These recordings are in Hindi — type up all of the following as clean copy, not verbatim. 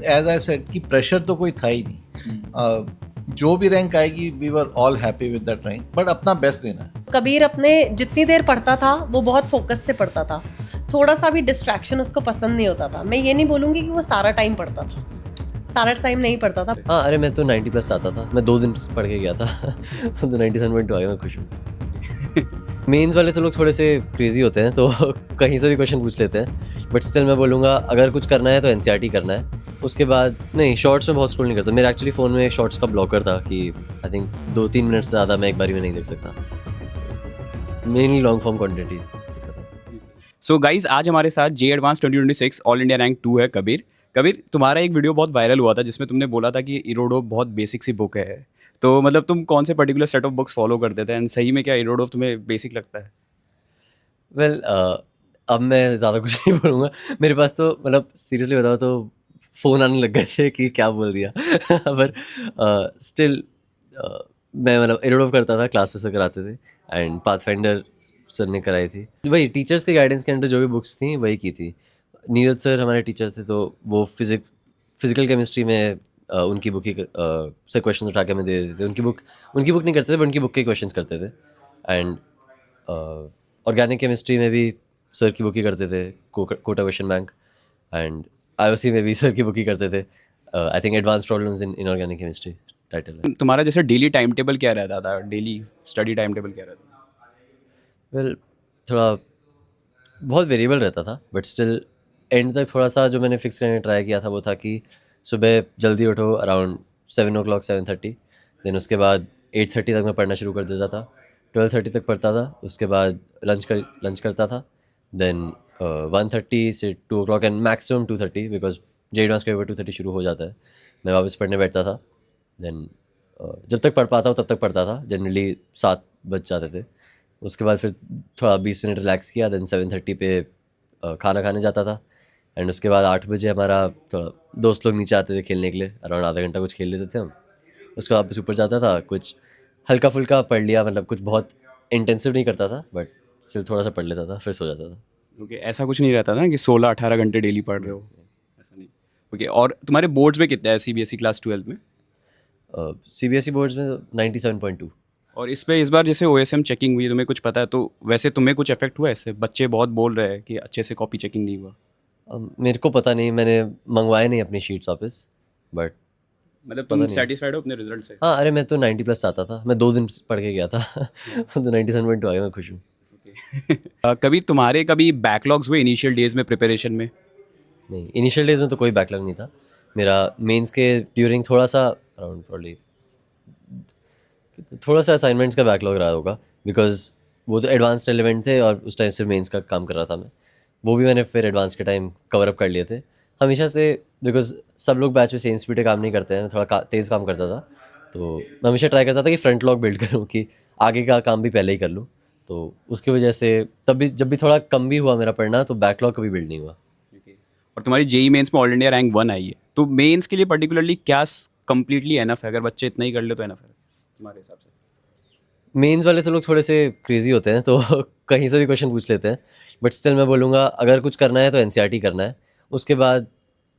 एज आई सेड कि प्रेशर तो कोई था ही नहीं। जो भी रैंक आएगी we were all happy with that rank, but अपना बेस्ट देना है। कबीर अपने जितनी देर पढ़ता था वो बहुत फोकस से पढ़ता था, थोड़ा सा भी डिस्ट्रैक्शन उसको पसंद नहीं होता था। मैं ये नहीं बोलूँगी कि वो सारा टाइम पढ़ता था, सारा टाइम नहीं पढ़ता था। हाँ, अरे मैं तो 90 प्लस आता था, मैं 2 दिन पढ़ के गया था तो 97.2 आ गया, मैं खुश हूँ। मेंस वाले तो लोग थोड़े से क्रेजी होते हैं, तो कहीं से भी क्वेश्चन पूछ लेते हैं, बट स्टिल मैं बोलूँगा अगर कुछ करना है तो एनसीईआरटी करना है। उसके बाद नहीं, शॉर्ट्स में बहुत स्क्रॉल नहीं करता। मेरा एक्चुअली फ़ोन में शॉर्ट्स का ब्लॉकर था कि आई थिंक 2-3 मिनट से ज़्यादा मैं एक बारी में नहीं देख सकता। मेनली लॉन्ग फॉर्म कंटेंट ही दिखता था। सो गाइज, आज हमारे साथ जे एडवांस 2026 ऑल इंडिया रैंक 2 है कबीर। कबीर, तुम्हारा एक वीडियो बहुत वायरल हुआ था जिसमें तुमने बोला था कि इरोडोव बहुत बेसिक सी बुक है। तो मतलब तुम कौन से particular set of books follow करते थे, एंड सही में क्या इरोडोव तुम्हें बेसिक लगता है? वेल अब मैं ज़्यादा कुछ नहीं बोलूँगा। मेरे पास तो मतलब सीरियसली बताओ तो फ़ोन आने लग गए थे कि क्या बोल दिया पर स्टिल मैं मतलब इरोडोव करता था, क्लास में सर कराते थे, एंड पाथफाइंडर सर ने कराई थी। वही टीचर्स के गाइडेंस के अंडर जो भी बुक्स थी वही की थी। नीरज सर हमारे टीचर थे, तो वो फिजिकल केमिस्ट्री में उनकी बुक ही से क्वेश्चन उठा के हमें दे देते थे। उनकी बुक नहीं करते थे, बट उनकी बुक के क्वेश्चन करते थे। एंड ऑर्गेनिक केमिस्ट्री में भी सर की बुक ही करते थे, Kota question bank. And IOC में भी सर की बुक ही करते थे। I think advance problems in organic chemistry title है। तुम्हारा जैसे डेली टाइम टेबल क्या रहता था, डेली स्टडी टाइम टेबल क्या रहता था? वेल थोड़ा बहुत वेरिएबल रहता था, बट स्टिल एंड तक थोड़ा सा जो मैंने फिक्स करने ट्राई किया था वो था कि सुबह जल्दी उठो अराउंड 7 o'clock 7:30। देन उसके बाद 8:30 तक मैं पढ़ना शुरू कर देता था, 12:30 तक पढ़ता था। उसके बाद लंच करता था। देन 1:30 से 2 o'clock and maximum 2:30, because J advance का पेपर 2:30 शुरू हो जाता है। मैं वापस पढ़ने बैठता था। देन जब तक पढ़ पाता हूँ तब तक पढ़ता था। जनरली 7 बज जाते थे। उसके बाद फिर थोड़ा 20 मिनट रिलैक्स किया। देन 7:30 पे खाना खाने जाता था। एंड उसके बाद 8 बजे हमारा थोड़ा दोस्त लोग नीचे आते थे खेलने के लिए, अराउंड आधा घंटा कुछ खेल लेते थे हम। उसके बाद वापस ऊपर जाता था, कुछ हल्का फुल्का पढ़ लिया, मतलब कुछ बहुत इंटेंसिव नहीं करता था, बट सिर्फ थोड़ा सा पढ़ लेता था, फिर सो जाता था। ओके, ऐसा कुछ नहीं रहता था कि 16-18 घंटे डेली पढ़ रहे हो, ऐसा नहीं? ओके, और तुम्हारे बोर्ड्स में कितना है सीबीएसई क्लास 12 में? CBSE बोर्ड्स में 97.2। और इस पे इस बार जैसे ओएसएम चेकिंग हुई, तुम्हें कुछ पता है? तो वैसे तुम्हें कुछ इफेक्ट हुआ है इससे? बच्चे बहुत बोल रहे हैं कि अच्छे से कॉपी चेकिंग नहीं हुआ। मेरे को पता नहीं, मैंने मंगवाए नहीं अपनी शीट्स वापस, बट मतलब पता तुम नहीं। सेटिस्फाइड हो अपने रिजल्ट से? हाँ, अरे मैं तो 90 प्लस आता था, मैं 2 दिन पढ़ के गया था तो 97.2 आ गया, मैं खुश हूँ। कभी तुम्हारे कभी बैकलॉग्स हुए इनिशियल डेज में प्रिपरेशन में? नहीं, इनिशियल डेज में तो कोई बैकलॉग नहीं था मेरा। मेंस के ड्यूरिंग थोड़ा सा अराउंड प्रॉब्ली थोड़ा सा असाइनमेंट्स का बैकलॉग रहा होगा, बिकॉज वो तो एडवांस एलिमेंट थे और उस टाइम सिर्फ मेंस का काम कर रहा था मैं। वो भी मैंने फिर एडवांस के टाइम कवर अप कर लिए थे हमेशा से, बिकॉज सब लोग बैच में सेम स्पीड पे काम नहीं करते हैं। मैं थोड़ा तेज़ काम करता था, तो मैं हमेशा ट्राई करता था कि फ्रंट लॉग बिल्ड करूँ, कि आगे का काम भी पहले ही कर लूँ। तो उसकी वजह से तब भी जब भी थोड़ा कम भी हुआ मेरा पढ़ना, तो बैकलॉग कभी बिल्ड नहीं हुआ। और तुम्हारी जेई मेंस में ऑल इंडिया रैंक 1 आई है, तो मेंस के लिए पर्टिकुलरली क्या कंप्लीटली एनफ है? अगर बच्चे इतना ही कर ले तो एनफ है तुम्हारे हिसाब से? मेंस वाले तो लोग थोड़े से क्रेजी होते हैं, तो कहीं से भी क्वेश्चन पूछ लेते हैं, बट स्टिल मैं बोलूँगा अगर कुछ करना है तो एनसीईआरटी करना है। उसके बाद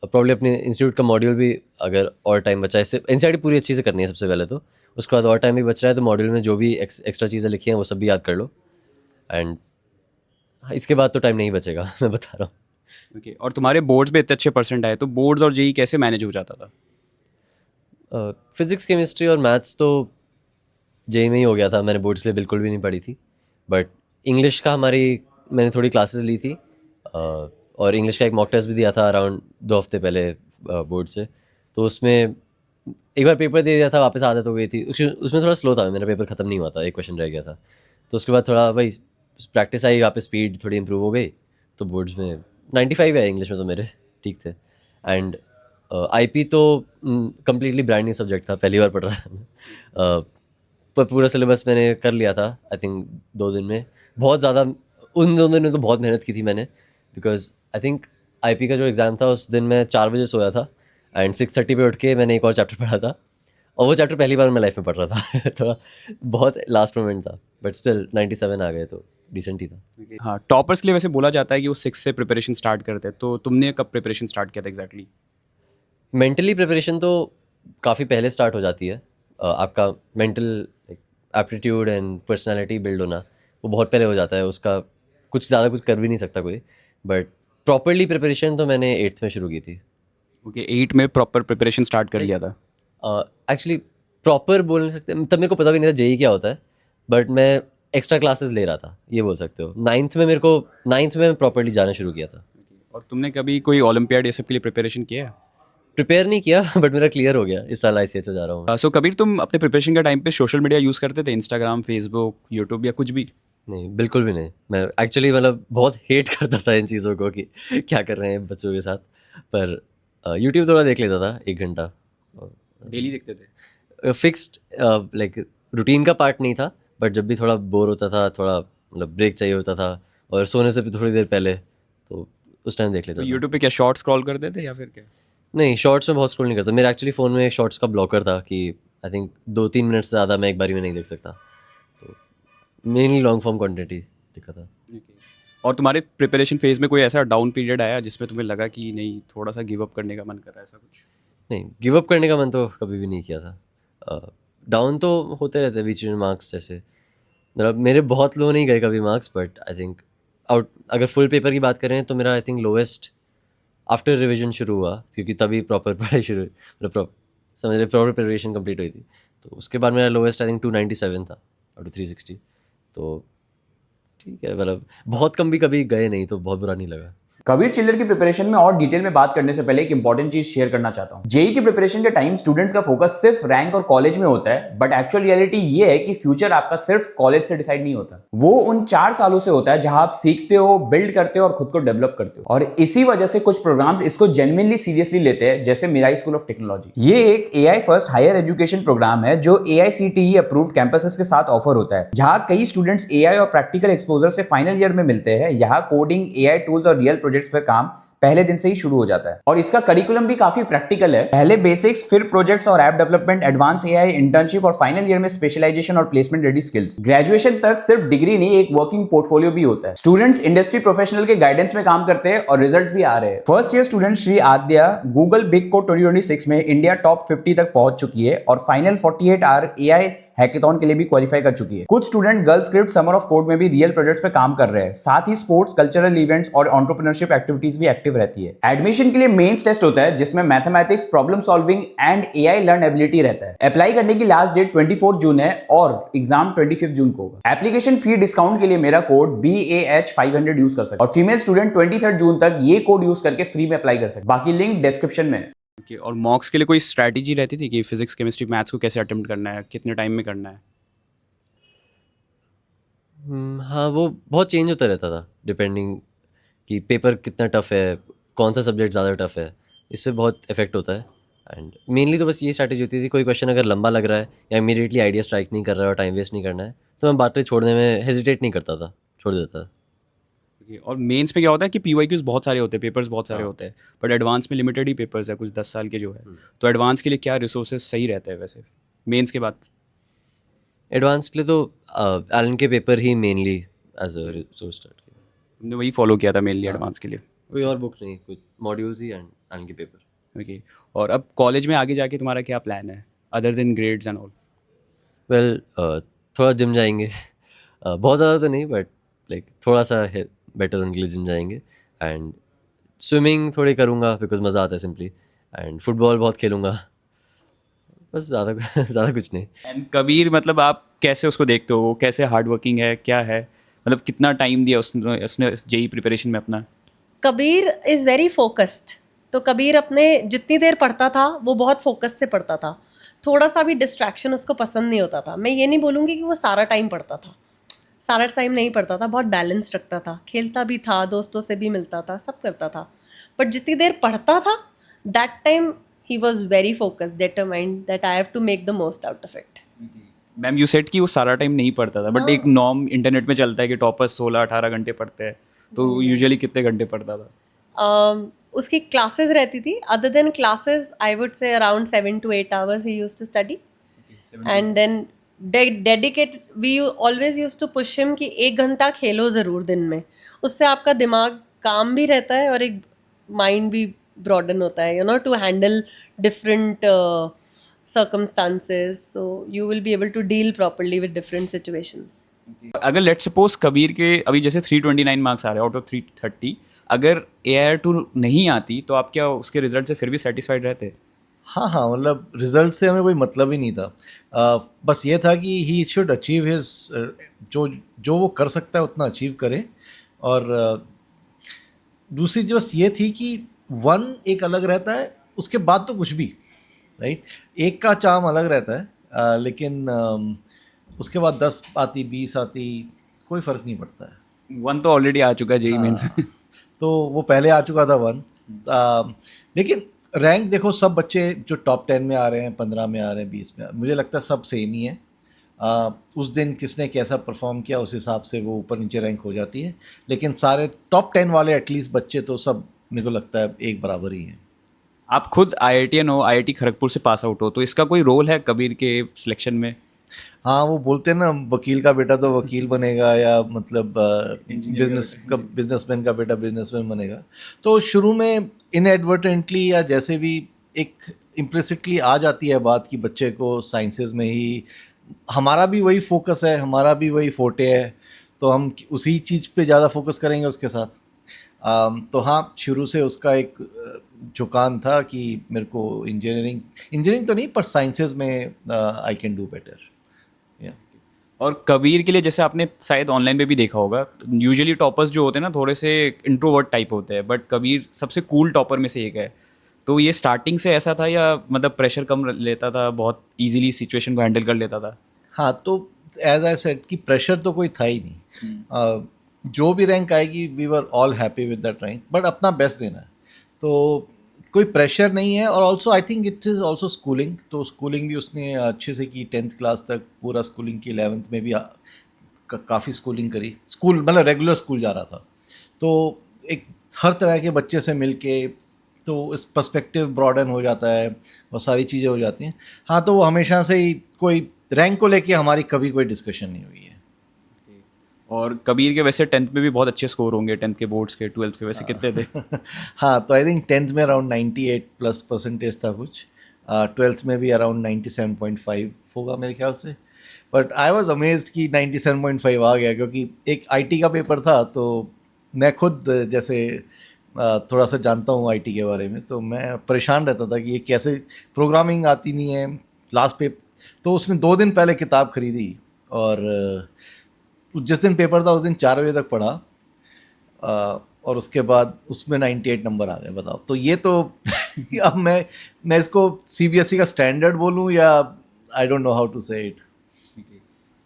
प्रॉब्लम अपने इंस्टीट्यूट का मॉड्यूल भी, अगर और टाइम बचा है, इससे एनसीईआरटी पूरी अच्छी से करनी है सबसे पहले तो। उसके बाद और टाइम भी बच रहा है तो मॉड्यूल में जो भी एक्स्ट्रा चीज़ें लिखी हैं वो सब भी याद कर लो। एंड इसके बाद तो टाइम नहीं बचेगा मैं बता रहा हूँ। ओके, और तुम्हारे बोर्ड्स में इतने अच्छे परसेंट आए, तो बोर्ड्स और जेई कैसे मैनेज हो जाता था? फिज़िक्स केमिस्ट्री और मैथ्स तो जेई में ही हो गया था, मैंने बोर्ड्स लिए बिल्कुल भी नहीं पढ़ी थी। बट इंग्लिश का मैंने थोड़ी क्लासेस ली थी, और इंग्लिश का एक मॉक टेस्ट भी दिया था अराउंड 2 हफ्ते पहले बोर्ड से। तो उसमें एक बार पेपर दे दिया था, वापस आदत हो गई थी। उसमें थोड़ा स्लो था, मेरा पेपर ख़त्म नहीं हुआ था, एक क्वेश्चन रह गया था। तो उसके बाद थोड़ा वही प्रैक्टिस आई, वापस स्पीड थोड़ी इंप्रूव हो गई, तो बोर्ड्स में 95 है इंग्लिश में तो मेरे ठीक थे। एंड आईपी तो कम्प्लीटली ब्रांड न्यू सब्जेक्ट था, पहली बार पढ़ रहा था मैं। पर पूरा सिलेबस मैंने कर लिया था आई थिंक 2 दिन में। बहुत ज़्यादा उन 2 दिन में तो बहुत मेहनत की थी मैंने, बिकॉज आई थिंक आईपी का जो एग्ज़ाम था उस दिन मैं 4 बजे सोया था, एंड 6:30 पे उठ के मैंने एक और चैप्टर पढ़ा था, और वो चैप्टर पहली बार मैं लाइफ में पढ़ रहा था थोड़ा बहुत लास्ट मोमेंट था, बट स्टिल 97 आ गए तो डिसेंट ही था। हाँ, टॉपर्स के लिए वैसे बोला जाता है कि वो 6 से प्रिपरेशन स्टार्ट करते हैं, तो तुमने कब प्रिपरेशन स्टार्ट किया था एग्जैक्टली? मेंटली प्रिपरेशन तो काफ़ी पहले स्टार्ट हो जाती है। आपका mental aptitude and personality build होना वो बहुत पहले हो जाता है, उसका कुछ ज़्यादा कुछ कर भी नहीं सकता कोई। बट प्रॉपरली प्रिपरेशन तो मैंने 8th में शुरू की थी। ओके 8 में प्रॉपर प्रिपरेशन स्टार्ट कर लिया था। एक्चुअली प्रॉपर बोल नहीं सकते, तब मेरे को पता भी नहीं था जेई क्या होता है, बट मैं एक्स्ट्रा क्लासेस ले रहा था, ये बोल सकते हो। 9th में मैं प्रॉपरली जाना शुरू किया था। और तुमने कभी कोई ओलंपियाड ये सब के लिए प्रिपरेशन किया है? प्रिपेयर नहीं किया बट मेरा क्लियर हो गया, इस साल ICH जा रहा हूँ। सो कबीर, तुम अपने प्रिपरेशन के टाइम पे सोशल मीडिया यूज़ करते थे? इंस्टाग्राम, फेसबुक, यूट्यूब या कुछ भी? नहीं, बिल्कुल भी नहीं। मैं एक्चुअली मतलब बहुत हेट करता था इन चीज़ों को कि क्या कर रहे हैं बच्चों के साथ। पर यूट्यूब थोड़ा देख लेता था 1 घंटा। डेली देखते थे? फिक्स्ड लाइक रूटीन का पार्ट नहीं था, बट जब भी थोड़ा बोर होता था, थोड़ा मतलब ब्रेक चाहिए होता था और सोने से भी थोड़ी देर पहले, तो उस टाइम देख तो लेता था। यूट्यूब पे क्या शॉर्ट स्क्रॉल करते थे या फिर क्या? नहीं, शॉर्ट्स में बहुत स्क्रॉल नहीं करता। मेरा एक्चुअली फ़ोन में शॉर्ट्स का ब्लॉकर था कि आई थिंक 2-3 मिनट से ज़्यादा मैं एक बारी में नहीं देख सकता। तो मेनली लॉन्ग फॉर्म कंटेंट ही दिखा था। और तुम्हारे प्रिपरेशन फेज में कोई ऐसा डाउन पीरियड आया जिसमें तुम्हें लगा कि नहीं, थोड़ा सा गिव अप करने का मन कर रहा है, ऐसा कुछ? नहीं, गिव अप करने का मन तो कभी भी नहीं किया था। डाउन तो होते रहते हैं बीच में मार्क्स जैसे, मतलब मेरे बहुत लो नहीं गए कभी मार्क्स, बट आई थिंक अगर फुल पेपर की बात करें तो मेरा I think lowest after revision शुरू हुआ, क्योंकि तभी प्रॉपर पढ़ाई शुरू हुई, मतलब समझ रहे, प्रॉपर प्रिपरेशन कंप्लीट हुई थी। तो उसके बाद मेरा लोएस्ट आई थिंक 297 था आउट ऑफ 360। तो ठीक है, मतलब बहुत कम भी कभी गए नहीं तो बहुत बुरा नहीं लगा। कबीर चिल्लर की प्रिपरेशन में और डिटेल में बात करने से पहले एक इंपॉर्टेंट चीज शेयर करना चाहता हूं। जेई की प्रिपरेशन के टाइम स्टूडेंट्स का फोकस सिर्फ रैंक और कॉलेज में होता है, बट एक्चुअल रियलिटी ये है कि फ्यूचर आपका सिर्फ कॉलेज से डिसाइड नहीं होता, वो उन 4 सालों से होता है जहां आप सीखते हो, बिल्ड करते हो और खुद को डेवलप करते हो। और इसी वजह से कुछ प्रोग्राम्स इसको जेन्युइनली सीरियसली लेते हैं, जैसे मिराई स्कूल ऑफ टेक्नोलॉजी। ये एक AI first higher education program है जो AICTE अप्रूव्ड कैंपसेस के साथ ऑफर होता है, जहां कई स्टूडेंट्स AI और प्रैक्टिकल एक्सपोजर से फाइनल ईयर में मिलते हैं। यहाँ कोडिंग, AI टूल्स और रियल प्रोजेक्ट्स पर काम पहले दिन से ही शुरू हो जाता है। और इसका करिकुलम भी काफी प्रैक्टिकल है। पहले बेसिक्स, फिर प्रोजेक्ट्स और app development, advance AI, internship और फाइनल ईयर में स्पेशलाइजेशन और प्लेसमेंट रेडी स्किल्स। ग्रेजुएशन तक सिर्फ डिग्री नहीं, एक वर्किंग पोर्टफोलियो भी होता है। स्टूडेंट्स इंडस्ट्री प्रोफेशनल के गाइडेंस में काम करते हैं और रिजल्ट्स भी आ रहे हैं। फर्स्ट ईयर स्टूडेंट श्री आद्या गूगल बिग कोड 2026 में इंडिया टॉप 50 तक पहुंच चुकी है और फाइनल 48 आवर AI हैकेथॉन के लिए भी क्वालिफाई कर चुकी है। कुछ student girl script, summer of code में भी रियल प्रोजेक्ट्स पे काम कर रहे हैं। साथ ही स्पोर्ट्स, कल्चरल इवेंट्स और एंटरप्रेन्योरशिप एक्टिविटीज भी एक्टिव रहती है। एडमिशन के लिए मेंस टेस्ट होता है जिसमें mathematics, problem solving and AI learn ability रहता है। अप्लाई करने की लास्ट डेट 24 जून है और एग्जाम 25 जून को होगा। एप्लीकेशन फी डिस्काउंट के लिए मेरा कोड BAH500 यूज कर सकते और फीमेल स्टूडेंट 23 जून तक ये कोड यूज करके फ्री में अप्लाई कर सकते। बाकी लिंक डिस्क्रिप्शन में है। ओके, और मॉक्स के लिए कोई स्ट्रैटेजी रहती थी कि फिजिक्स, केमिस्ट्री, मैथ्स को कैसे अटेम्प्ट करना है, कितने टाइम में करना है? हाँ, वो बहुत चेंज होता रहता था डिपेंडिंग कि पेपर कितना टफ है, कौन सा सब्जेक्ट ज़्यादा टफ है, इससे बहुत इफेक्ट होता है। एंड मेनली तो बस ये स्ट्रैटेजी होती थी, कोई क्वेश्चन अगर लंबा लग रहा है या इमीडिएटली आइडिया स्ट्राइक नहीं कर रहा है और टाइम वेस्ट नहीं करना है, तो मैं बातें छोड़ने में हेजिटेट नहीं करता था, छोड़ देता था। ओके, और मेंस में क्या होता है कि PYQs बहुत सारे होते हैं, पेपर्स बहुत सारे हाँ। होते हैं, बट एडवांस में लिमिटेड ही पेपर्स है, कुछ 10 साल के जो है। तो एडवांस के लिए क्या रिसोर्सेज सही रहते हैं वैसे मेंस के बाद? एडवांस के लिए तो एलन के पेपर ही mainly as a resource start किया। तुमने वही फॉलो किया था मेनली एडवांस के लिए? कोई और बुक नहीं, कुछ मॉड्यूल्स ही एंड एलन के पेपर। ओके, और अब कॉलेज में आगे जाके तुम्हारा क्या प्लान है other than grades and all? Well, थोड़ा जिम जाएंगे। बहुत ज़्यादा तो नहीं, बट लाइक थोड़ा सा है बेटर उनके लिए जिम जाएंगे। एंड स्विमिंग थोड़ी करूँगा बिकॉज मज़ा आता है सिंपली। एंड फुटबॉल बहुत खेलूँगा, बस ज़्यादा ज़्यादा कुछ नहीं। एंड कबीर, मतलब आप कैसे उसको देखते हो, वो कैसे हार्ड वर्किंग है, क्या है, मतलब कितना टाइम दिया उसने जेई प्रिपरेशन में अपना? Kabir is very focused. तो कबीर अपने जितनी देर पढ़ता था वो बहुत फोकस से पढ़ता था, थोड़ा सा भी डिस्ट्रैक्शन उसको पसंद नहीं होता था। मैं ये नहीं बोलूँगी कि वो सारा टाइम पढ़ता था, सारा टाइम नहीं पढ़ता था, बहुत बैलेंस रखता था, खेलता भी था, दोस्तों से भी मिलता था, सब करता था। बट जितनी देर पढ़ता था दैट टाइम ही was very focused, determined that I have to make the most out of it. Ma'am, you said कि वो सारा टाइम नहीं पढ़ता था, बट हाँ। एक नॉर्म इंटरनेट में चलता है कि टॉपर्स 16-18 घंटे पढ़ते हैं, तो यूजुअली कितने घंटे पढ़ता था? उसकी क्लासेस रहती थी, other than classes I would say around 7 to 8 hours he used to study and then dedicate we always use to push him कि 1 घंटा खेलो ज़रूर दिन में, उससे आपका दिमाग काम भी रहता है और एक माइंड भी broaden होता है, to handle different circumstances, so you will be able to deal properly with different situations. अगर लेट्स सपोज कबीर के अभी जैसे 329 मार्क्स आ रहे हैं आउट ऑफ 330, अगर AIR2 नहीं आती तो आप क्या उसके रिजल्ट से फिर भी सेटिस्फाइड रहते? हाँ हाँ, मतलब रिजल्ट से हमें कोई मतलब ही नहीं था। बस ये था कि ही शुड अचीव हिज, जो वो कर सकता है उतना अचीव करे। और दूसरी चीज़ बस ये थी कि 1 एक अलग रहता है, उसके बाद तो कुछ भी, राइट। एक का चार्म अलग रहता है, लेकिन उसके बाद 10 आती 20 आती कोई फ़र्क नहीं पड़ता है। 1 तो ऑलरेडी आ चुका है जेई मेंस में। तो वो पहले आ चुका था 1, लेकिन रैंक देखो, सब बच्चे जो टॉप 10 में आ रहे हैं, 15 में आ रहे हैं, 20 में मुझे लगता है सब सेम ही है। उस दिन किसने कैसा परफॉर्म किया उस हिसाब से वो ऊपर नीचे रैंक हो जाती है, लेकिन सारे टॉप 10 वाले एटलीस्ट बच्चे तो सब मेरे को लगता है एक बराबर ही हैं। आप खुद IITian हो, IIT खड़गपुर से पास आउट हो, तो इसका कोई रोल है कबीर के सिलेक्शन में? हाँ, वो बोलते हैं ना, वकील का बेटा तो वकील बनेगा, या मतलब बिजनेसमैन का बेटा बिजनेसमैन बनेगा। तो शुरू में इनएडवर्टेंटली या जैसे भी एक इम्प्लिसिटली आ जाती है बात कि बच्चे को साइंसेज में ही, हमारा भी वही फोकस है, हमारा भी वही फोटे है, तो हम उसी चीज़ पे ज़्यादा फोकस करेंगे उसके साथ। तो हाँ, शुरू से उसका एक झुकान था कि मेरे को इंजीनियरिंग तो नहीं, पर साइंसेज में आई कैन डू बेटर। और कबीर के लिए जैसे आपने शायद ऑनलाइन पे भी देखा होगा, यूजुअली टॉपर्स जो होते हैं ना थोड़े से इंट्रोवर्ट टाइप होते हैं, बट कबीर सबसे कूल टॉपर में से एक है। तो ये स्टार्टिंग से ऐसा था या मतलब प्रेशर कम लेता था, बहुत इजीली सिचुएशन को हैंडल कर लेता था? हाँ, तो एज आई सेड कि प्रेशर तो कोई था ही नहीं। जो भी रैंक आएगी we were all happy with that rank, but अपना बेस्ट देना है, तो कोई प्रेशर नहीं है। और also I think it is also schooling, तो स्कूलिंग भी उसने अच्छे से की, 10th क्लास तक पूरा स्कूलिंग की, 11th में भी काफ़ी स्कूलिंग करी, स्कूल मतलब रेगुलर स्कूल जा रहा था, तो एक हर तरह के बच्चे से मिल के, तो इस पर्सपेक्टिव ब्रॉडन हो जाता है और सारी चीज़ें हो जाती हैं। हाँ, तो वो हमेशा से ही कोई रैंक को लेके हमारी कभी कोई डिस्कशन नहीं हुई है। और कबीर के वैसे 10th में भी बहुत अच्छे स्कोर होंगे, 10th के बोर्ड्स के, 12th के वैसे कितने थे? हाँ, तो आई थिंक 10th में अराउंड 98+ % था कुछ, 12th में भी अराउंड 97.5 होगा मेरे ख्याल से। बट आई वॉज अमेज्ड कि 97.5 आ गया, क्योंकि एक IT का पेपर था, तो मैं खुद जैसे थोड़ा सा जानता हूँ IT के बारे में, तो मैं परेशान रहता था कि ये कैसे, प्रोग्रामिंग आती नहीं है। लास्ट पे तो उसने 2 दिन पहले किताब खरीदी, और जिस दिन पेपर था उस दिन 4 बजे तक पढ़ा, और उसके बाद उसमें 98 नंबर आ गए। बताओ, तो ये तो अब मैं इसको CBSE का स्टैंडर्ड बोलूँ या I don't know how to say it.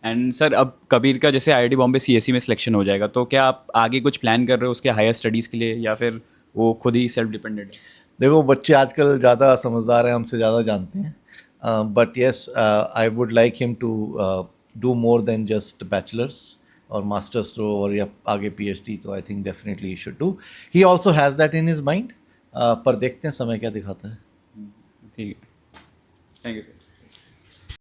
And sir, अब कबीर का जैसे IIT बॉम्बे CSE में सिलेक्शन हो जाएगा, तो क्या आप आगे कुछ प्लान कर रहे हो उसके हायर स्टडीज़ के लिए, या फिर वो खुद ही सेल्फ डिपेंडेंट है? देखो, बच्चे आजकल ज़्यादा समझदार हैं, हमसे ज़्यादा जानते हैं, but yes, I would like him to do more than just bachelors और मास्टर्स लो, और या आगे PhD, तो I think definitely he should do. He also has that in his mind, पर देखते हैं समय क्या दिखाता है। ठीक है, थैंक यू सर।